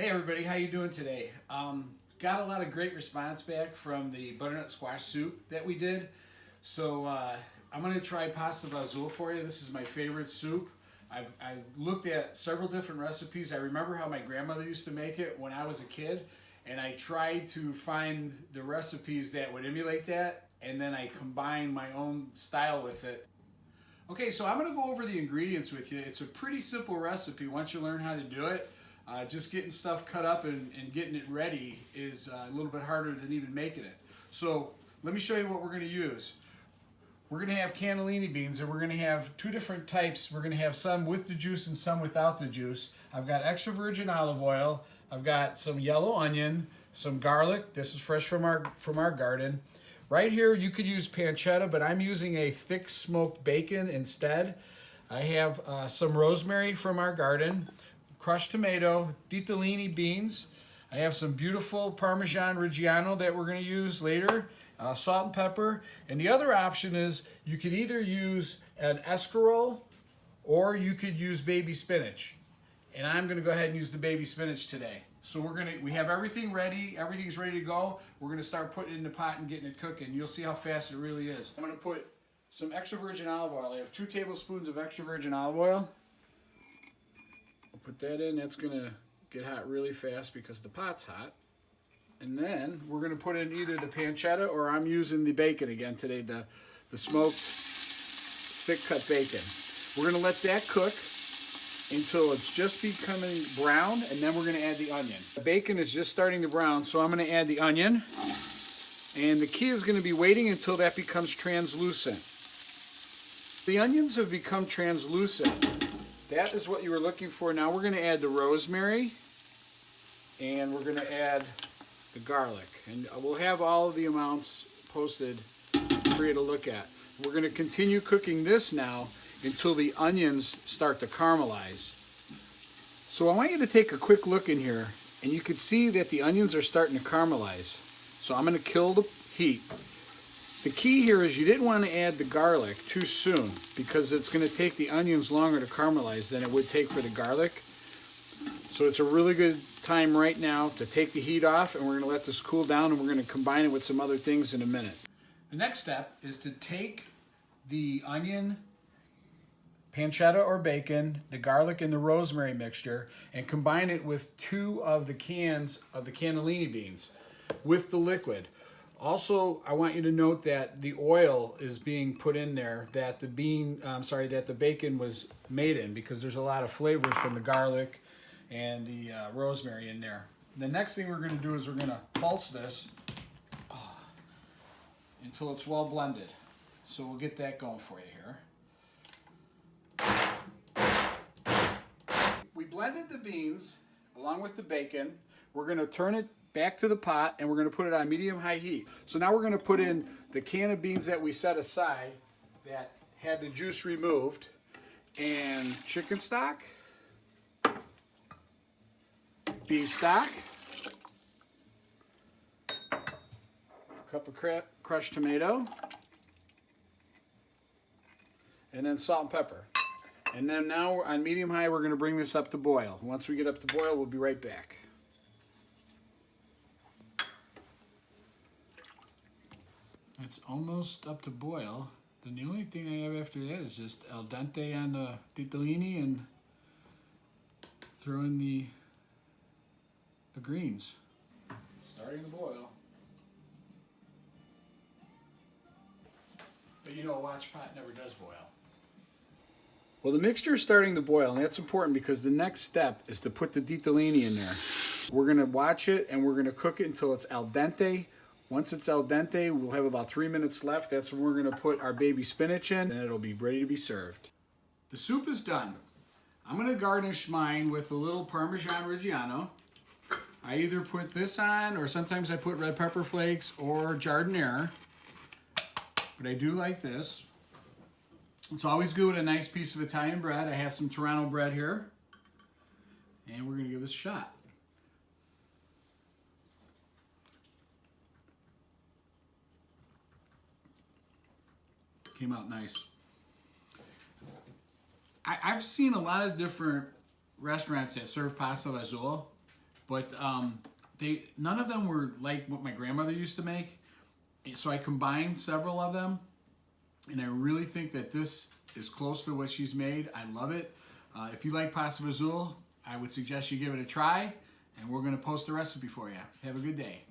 Hey everybody, how you doing today? Got a lot of great response back from the butternut squash soup that we did. So I'm going to try pasta fagioli for you. This is my favorite soup. I've looked at several different recipes. I remember how my grandmother used to make it when I was a kid, and I tried to find the recipes that would emulate that, and then I combined my own style with it. Okay, so I'm going to go over the ingredients with you. It's a pretty simple recipe once you learn how to do it. Just getting stuff cut up and getting it ready is a little bit harder than even making it. So let me show you what we're going to use. We're going to have cannellini beans, and we're going to have two different types. We're going to have some with the juice and some without the juice. I've got extra virgin olive oil. I've got some yellow onion, some garlic. This is fresh from our garden. Right here you could use pancetta, but I'm using a thick smoked bacon instead. I have some rosemary from our garden, crushed tomato, ditalini beans. I have some beautiful Parmesan Reggiano that we're going to use later, salt and pepper. And the other option is you could either use an escarole or you could use baby spinach. And I'm going to go ahead and use the baby spinach today. So we have everything ready. Everything's ready to go. We're going to start putting it in the pot and getting it cooking. You'll see how fast it really is. I'm going to put some extra virgin olive oil. I have 2 tablespoons of extra virgin olive oil. I'll put that in. That's going to get hot really fast because the pot's hot. And then we're going to put in either the pancetta or I'm using the bacon again today, the smoked thick cut bacon. We're going to let that cook until it's just becoming brown, and then we're going to add the onion. The bacon is just starting to brown, so I'm going to add the onion. And the key is going to be waiting until that becomes translucent. The onions have become translucent. That is what you were looking for. Now we're going to add the rosemary, and we're going to add the garlic. And we'll have all of the amounts posted for you to look at. We're going to continue cooking this now until the onions start to caramelize. So I want you to take a quick look in here, and you can see that the onions are starting to caramelize. So I'm going to kill the heat. The key here is you didn't want to add the garlic too soon because it's going to take the onions longer to caramelize than it would take for the garlic. So it's a really good time right now to take the heat off, and we're going to let this cool down, and we're going to combine it with some other things in a minute. The next step is to take the onion, pancetta or bacon, the garlic, and the rosemary mixture and combine it with 2 of the cans of the cannellini beans with the liquid. Also, I want you to note that the oil is being put in there that the bacon was made in, because there's a lot of flavors from the garlic and the rosemary in there. The next thing we're going to do is we're going to pulse this until it's well blended. So we'll get that going for you here. We blended the beans along with the bacon. We're going to turn it back to the pot, and we're going to put it on medium-high heat. So now we're going to put in the can of beans that we set aside that had the juice removed, and chicken stock, beef stock, a cup of crushed tomato, and then salt and pepper. And then now on medium-high, we're going to bring this up to boil. Once we get up to boil, we'll be right back. It's almost up to boil. Then the only thing I have after that is just al dente on the ditalini and throw in the greens. Starting to boil. But you know, a watch pot never does boil. Well, the mixture is starting to boil, and that's important because the next step is to put the ditalini in there. We're going to watch it, and we're going to cook it until it's al dente. Once it's al dente, we'll have about 3 minutes left. That's when we're going to put our baby spinach in, and it'll be ready to be served. The soup is done. I'm going to garnish mine with a little Parmesan Reggiano. I either put this on, or sometimes I put red pepper flakes or giardiniera. But I do like this. It's always good with a nice piece of Italian bread. I have some Toronto bread here. And we're going to give this a shot. Came out nice. I've seen a lot of different restaurants that serve pasta fagioli, but none of them were like what my grandmother used to make. So I combined several of them, and I really think that this is close to what she's made. I love it. If you like pasta fagioli, I would suggest you give it a try, and we're going to post the recipe for you. Have a good day.